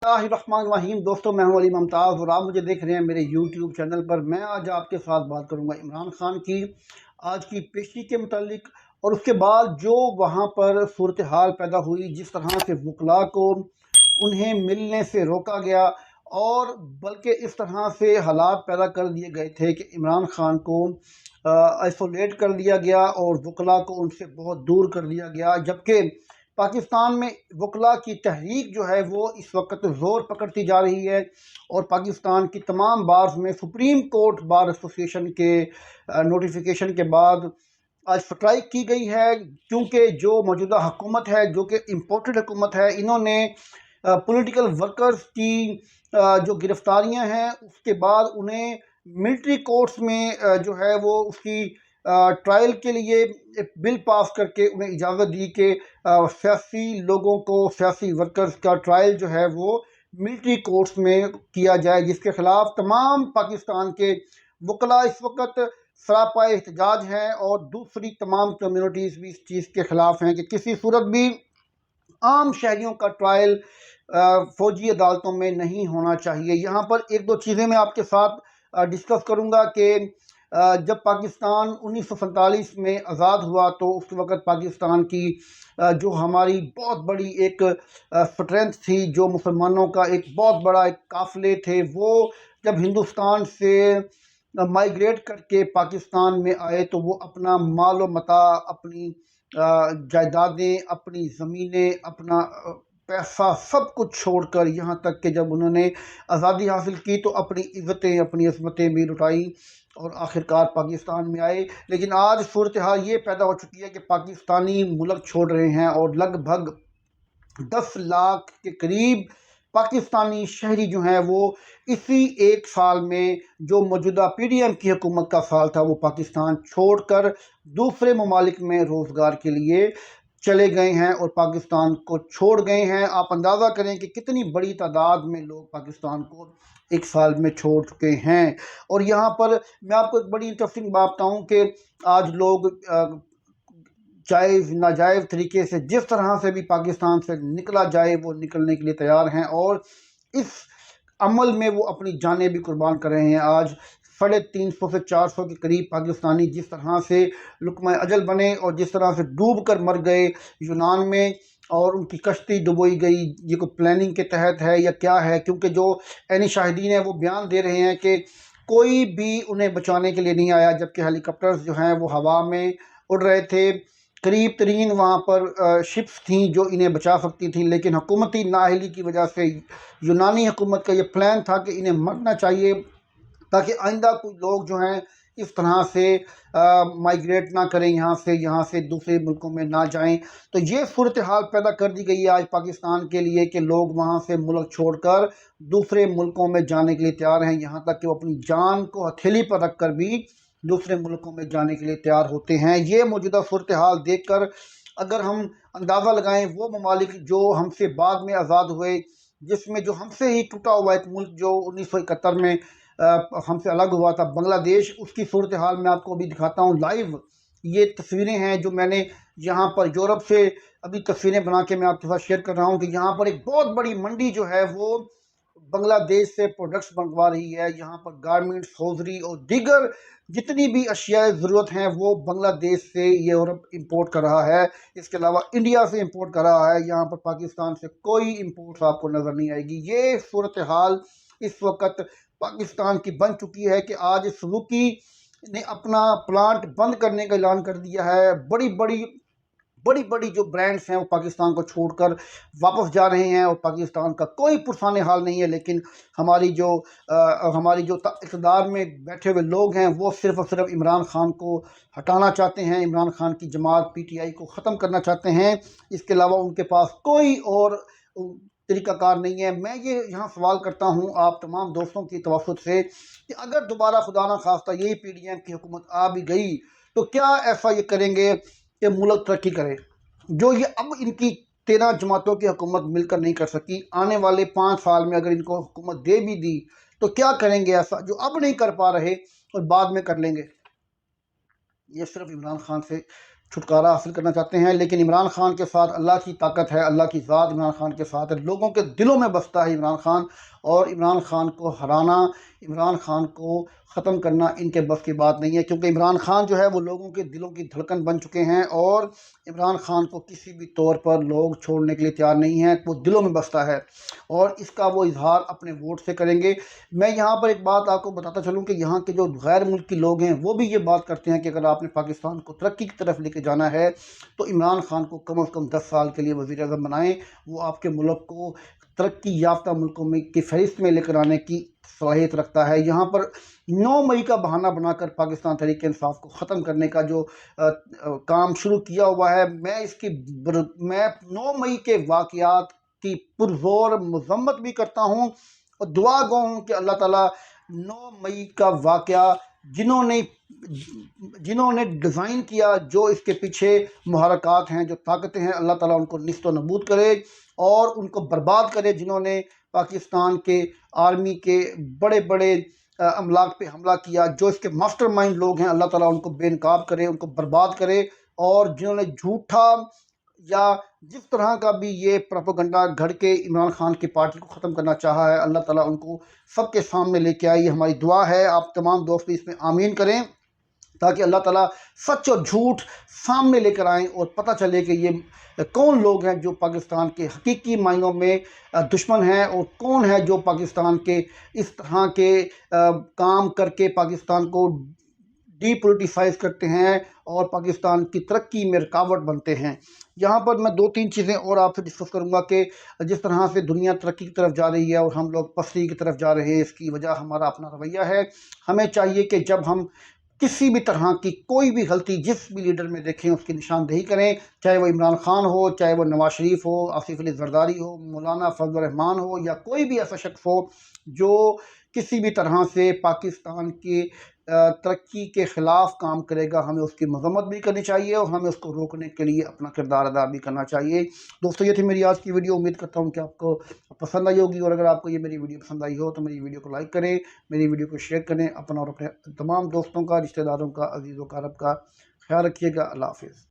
बिस्मिल्लाहिर्रहमानिर्रहीम। दोस्तों, मैं हूं अली मुमताज़ और आप मुझे देख रहे हैं मेरे यूट्यूब चैनल पर। मैं आज आपके साथ बात करूंगा इमरान खान की आज की पेशी के मुतालिक और उसके बाद जो वहां पर सूरत हाल पैदा हुई, जिस तरह से वकला को उन्हें मिलने से रोका गया और बल्कि इस तरह से हालात पैदा कर दिए गए थे कि इमरान खान को आइसोलेट कर दिया गया और वकला को उनसे बहुत दूर कर दिया गया। जबकि पाकिस्तान में वकला की तहरीक जो है वो इस वक्त ज़ोर पकड़ती जा रही है और पाकिस्तान की तमाम बार्स में सुप्रीम कोर्ट बार एसोसिएशन के नोटिफिकेशन के बाद आज स्ट्राइक की गई है, क्योंकि जो मौजूदा हुकूमत है, जो कि इम्पोर्टेड हुकूमत है, इन्होंने पॉलिटिकल वर्कर्स की जो गिरफ्तारियां हैं उसके बाद उन्हें मिलिट्री कोर्ट्स में जो है वो उसकी ट्रायल के लिए एक बिल पास करके उन्हें इजाज़त दी कि सियासी लोगों को, सियासी वर्कर्स का ट्रायल जो है वो मिलिट्री कोर्ट्स में किया जाए, जिसके ख़िलाफ़ तमाम पाकिस्तान के वकला इस वक्त सरापा एहतजाज हैं और दूसरी तमाम कम्यूनिटीज़ भी इस चीज़ के ख़िलाफ़ हैं कि किसी सूरत भी आम शहरियों का ट्रायल फ़ौजी अदालतों में नहीं होना चाहिए। यहाँ पर एक दो चीज़ें मैं आपके साथ डिस्कस करूँगा कि जब पाकिस्तान 1947 में आज़ाद हुआ तो उस वक़्त पाकिस्तान की जो हमारी बहुत बड़ी एक स्ट्रेंथ थी, जो मुसलमानों का एक बहुत बड़ा एक काफ़िले थे, वो जब हिंदुस्तान से माइग्रेट करके पाकिस्तान में आए तो वो अपना माल व मता, अपनी जायदादें, अपनी ज़मीनें, अपना पैसा सब कुछ छोड़कर यहाँ तक कि जब उन्होंने आज़ादी हासिल की तो अपनी इज़्ज़तें, अपनी अज़मतें भी लुटाई और आखिरकार पाकिस्तान में आए। लेकिन आज सूरत हाल ये पैदा हो चुकी है कि पाकिस्तानी मुल्क छोड़ रहे हैं और लगभग 10 लाख के करीब पाकिस्तानी शहरी जो हैं वो इसी एक साल में, जो मौजूदा पीडीएम की हुकूमत का साल था, वो पाकिस्तान छोड़कर दूसरे ममालिक में रोज़गार के लिए चले गए हैं और पाकिस्तान को छोड़ गए हैं। आप अंदाज़ा करें कि कितनी बड़ी तादाद में लोग पाकिस्तान को एक साल में छोड़ चुके हैं। और यहाँ पर मैं आपको एक बड़ी इंटरेस्टिंग बात बताऊँ कि आज लोग जायज़ नाजायज़ तरीके से जिस तरह से भी पाकिस्तान से निकला जाए वो निकलने के लिए तैयार हैं और इस अमल में वो अपनी जानें भी कुर्बान कर रहे हैं। आज 350 से 400 के करीब पाकिस्तानी जिस तरह से लुक़मा अजल बने और जिस तरह से डूब कर मर गए यूनान में और उनकी कश्ती डुबोई गई, ये कोई प्लानिंग के तहत है या क्या है? क्योंकि जो ऐनी शाहिदीन हैं वो बयान दे रहे हैं कि कोई भी उन्हें बचाने के लिए नहीं आया, जबकि हेलीकॉप्टर्स जो हैं वो हवा में उड़ रहे थे। करीब तरीन वहाँ पर शिप्स थीं जो इन्हें बचा सकती थी, लेकिन हुकूमती नाअहली की वजह से यूनानी हुकूमत का ये प्लान था कि इन्हें मरना चाहिए ताकि आइंदा कोई लोग जो हैं इस तरह से माइग्रेट ना करें, यहाँ से दूसरे मुल्कों में ना जाएं। तो ये सूरत हाल पैदा कर दी गई है आज पाकिस्तान के लिए कि लोग वहाँ से मुल्क छोड़कर दूसरे मुल्कों में जाने के लिए तैयार हैं, यहाँ तक कि वो अपनी जान को हथेली पर रख कर भी दूसरे मुल्कों में जाने के लिए तैयार होते हैं। ये मौजूदा सूरत हाल देख कर अगर हम अंदाज़ा लगाएं, वो ममालिक जो हमसे बाद में आज़ाद हुए, जिसमें जो हमसे ही टूटा हुआ एक मुल्क जो 1971 में हमसे अलग हुआ था, बांग्लादेश, उसकी सूरत हाल मैं आपको अभी दिखाता हूँ लाइव। ये तस्वीरें हैं जो मैंने यहाँ पर यूरोप से अभी तस्वीरें बना के मैं आपके साथ शेयर कर रहा हूँ कि यहाँ पर एक बहुत बड़ी मंडी जो है वो बांग्लादेश से प्रोडक्ट्स मंगवा रही है। यहाँ पर गारमेंट्स, हौजरी और दीगर जितनी भी अशियाए ज़रूरत हैं वो बांग्लादेश से यूरोप इंपोर्ट कर रहा है। इसके अलावा इंडिया से इंपोर्ट कर रहा है। यहाँ पर पाकिस्तान से कोई इंपोर्ट आपको नज़र नहीं आएगी। ये सूरत हाल इस वक्त पाकिस्तान की बन चुकी है कि आज सुजुकी ने अपना प्लांट बंद करने का ऐलान कर दिया है। बड़ी बड़ी जो ब्रांड्स हैं वो पाकिस्तान को छोड़कर वापस जा रहे हैं और पाकिस्तान का कोई पुरसाने हाल नहीं है। लेकिन हमारी जो इक़्तिदार में बैठे हुए लोग हैं वो सिर्फ़ और सिर्फ इमरान खान को हटाना चाहते हैं, इमरान खान की जमात पीटीआई को ख़त्म करना चाहते हैं। इसके अलावा उनके पास कोई और तरीक़ाकार नहीं है। मैं ये यहाँ सवाल करता हूँ आप तमाम दोस्तों की तवज्जो से कि अगर दोबारा खुदा ना खास्ता यही पीडीएम की हुकूमत आ भी गई तो क्या ऐसा ये करेंगे कि मुल्क तरक्की करे? जो ये अब इनकी 13 जमातों की हुकूमत मिलकर नहीं कर सकी, आने वाले 5 साल में अगर इनको हुकूमत दे भी दी तो क्या करेंगे ऐसा जो अब नहीं कर पा रहे और बाद में कर लेंगे? ये सिर्फ इमरान खान से छुटकारा हासिल करना चाहते हैं। लेकिन इमरान खान के साथ अल्लाह की ताकत है, अल्लाह की ज़ात इमरान खान के साथ है। लोगों के दिलों में बसता है इमरान खान, और इमरान खान को हराना, इमरान खान को ख़त्म करना इनके बस की बात नहीं है, क्योंकि इमरान खान जो है वो लोगों के दिलों की धड़कन बन चुके हैं, और इमरान खान को किसी भी तौर पर लोग छोड़ने के लिए तैयार नहीं हैं। वो दिलों में बसता है और इसका वो इजहार अपने वोट से करेंगे। मैं यहाँ पर एक बात आपको बताता चलूँ कि यहाँ के जो गैर मुल्की लोग हैं वो भी ये बात करते हैं कि अगर आपने पाकिस्तान को तरक्की की तरफ लेके जाना है तो इमरान खान को कम से कम 10 साल के लिए वज़ीर आज़म बनाएं। वो आपके मुल्क को तरक्की याफ्ता मुल्कों में की फहरिस्त में लेकर आने की सलाहियत रखता है। यहाँ पर 9 मई का बहाना बनाकर पाकिस्तान तहरीक इंसाफ को ख़त्म करने का जो काम शुरू किया हुआ है, मैं 9 मई के वाक़यात की पुरज़ोर मज़म्मत भी करता हूँ और दुआ गो हूँ कि अल्लाह ताला 9 मई का वाक़या जिन्होंने डिज़ाइन किया, जो इसके पीछे मुहर्रिकात हैं, जो ताकतें हैं, अल्लाह ताला उनको निस्तो नबूद करे और उनको बर्बाद करे। जिन्होंने पाकिस्तान के आर्मी के बड़े बड़े अमलाक पे हमला किया, जो इसके मास्टरमाइंड लोग हैं, अल्लाह ताला उनको बेनकाब करे, उनको बर्बाद करे। और जिन्होंने झूठा या जिस तरह का भी ये प्रोपेगेंडा घड़ के इमरान खान की पार्टी को ख़त्म करना चाहा है, अल्लाह ताला उनको सबके सामने लेके आए। ये हमारी दुआ है। आप तमाम दोस्त भी इसमें आमीन करें ताकि अल्लाह ताला सच और झूठ सामने लेकर आएँ और पता चले कि ये कौन लोग हैं जो पाकिस्तान के हकीकी मायनों में दुश्मन हैं, और कौन है जो पाकिस्तान के इस तरह के काम करके पाकिस्तान को डीपोलिटिसाइज करते हैं और पाकिस्तान की तरक्की में रुकावट बनते हैं। यहाँ पर मैं 2-3 चीज़ें और आपसे डिस्कस करूँगा कि जिस तरह से दुनिया तरक्की की तरफ जा रही है और हम लोग पसरी की तरफ जा रहे हैं, इसकी वजह हमारा अपना रवैया है। हमें चाहिए कि जब हम किसी भी तरह की कोई भी गलती जिस भी लीडर में देखें उसकी निशानदेही करें, चाहे वो इमरान खान हो, चाहे वो नवाज शरीफ हो, आसिफ अली जरदारी हो, मौलाना फजल रहमान हो, या कोई भी ऐसा शख्स हो जो किसी भी तरह से पाकिस्तान की तरक्की के ख़िलाफ़ काम करेगा, हमें उसकी मज़म्मत भी करनी चाहिए और हमें उसको रोकने के लिए अपना किरदार अदा भी करना चाहिए। दोस्तों, ये थी मेरी आज की वीडियो। उम्मीद करता हूँ कि आपको पसंद आई होगी, और अगर आपको ये मेरी वीडियो पसंद आई हो तो मेरी वीडियो को लाइक करें, मेरी वीडियो को शेयर करें। अपना और अपने तमाम दोस्तों का, रिश्तेदारों का, अज़ीज़ व अक़ारब का ख़्याल रखिएगा। अल्लाह हाफ़िज़।